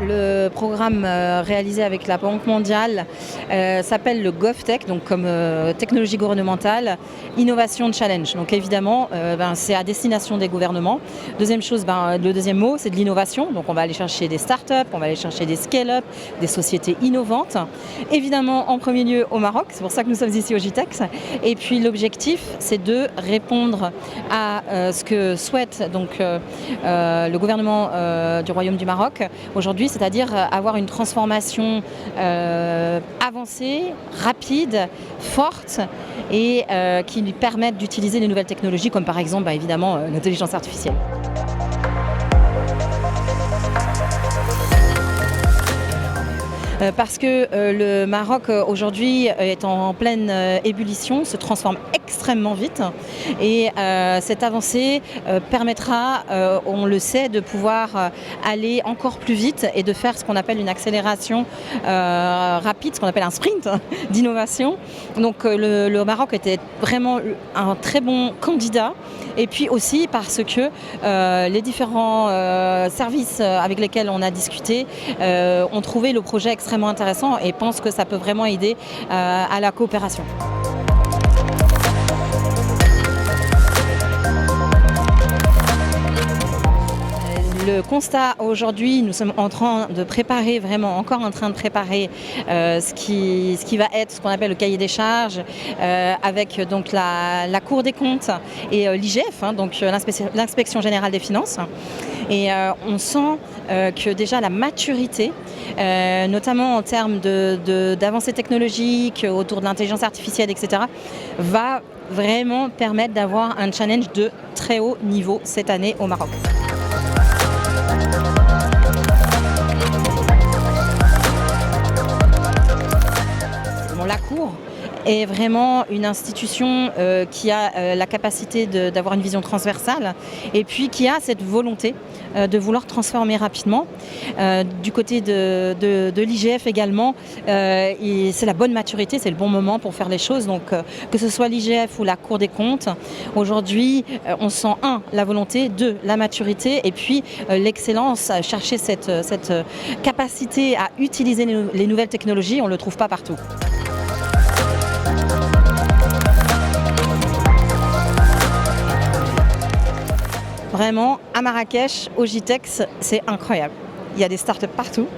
le programme réalisé avec la Banque mondiale s'appelle le GovTech, donc comme technologie gouvernementale, Innovation Challenge. Donc évidemment, c'est à destination des gouvernements. Deuxième chose, le deuxième mot, c'est de l'innovation. Donc on va aller chercher des startups, on va aller chercher des scale-up, des sociétés innovantes. Évidemment, en premier lieu au Maroc, c'est pour ça que nous sommes ici au GITEX. Et puis l'objectif, c'est de répondre à ce que souhaite donc, le gouvernement du Royaume du Maroc aujourd'hui, c'est-à-dire avoir une transformation avancée, rapide, forte et qui lui permette d'utiliser les nouvelles technologies comme par exemple évidemment l'intelligence artificielle. Parce que le Maroc aujourd'hui est en pleine ébullition, se transforme extrêmement vite et cette avancée permettra, on le sait, de pouvoir aller encore plus vite et de faire ce qu'on appelle une accélération rapide, ce qu'on appelle un sprint d'innovation. Donc le Maroc était vraiment un très bon candidat et puis aussi parce que les différents services avec lesquels on a discuté ont trouvé le projet extrêmement intéressant et pense que ça peut vraiment aider à la coopération. Le constat aujourd'hui, nous sommes en train de préparer, encore en train de préparer ce qui va être ce qu'on appelle le cahier des charges avec donc la Cour des comptes et l'IGF, donc l'inspection générale des finances. Et on sent que déjà la maturité, notamment en termes d'avancées technologiques autour de l'intelligence artificielle, etc., va vraiment permettre d'avoir un challenge de très haut niveau cette année au Maroc. La Cour est vraiment une institution qui a la capacité d'avoir une vision transversale et puis qui a cette volonté de vouloir transformer rapidement. Du côté de l'IGF également, c'est la bonne maturité, c'est le bon moment pour faire les choses. Donc que ce soit l'IGF ou la Cour des comptes, aujourd'hui on sent la volonté, la maturité et puis l'excellence, chercher cette capacité à utiliser les nouvelles technologies, on ne le trouve pas partout. Vraiment, à Marrakech, au GITEX, c'est incroyable. Il y a des startups partout,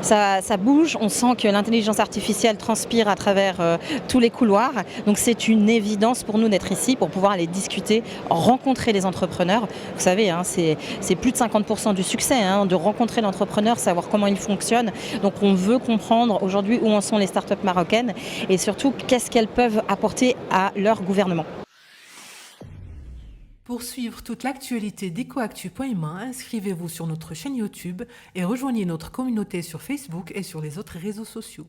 ça bouge, on sent que l'intelligence artificielle transpire à travers tous les couloirs. Donc c'est une évidence pour nous d'être ici, pour pouvoir aller discuter, rencontrer les entrepreneurs. Vous savez, c'est plus de 50% du succès, de rencontrer l'entrepreneur, savoir comment il fonctionne. Donc on veut comprendre aujourd'hui où en sont les startups marocaines et surtout qu'est-ce qu'elles peuvent apporter à leur gouvernement. Pour suivre toute l'actualité d'EcoActu.ma, inscrivez-vous sur notre chaîne YouTube et rejoignez notre communauté sur Facebook et sur les autres réseaux sociaux.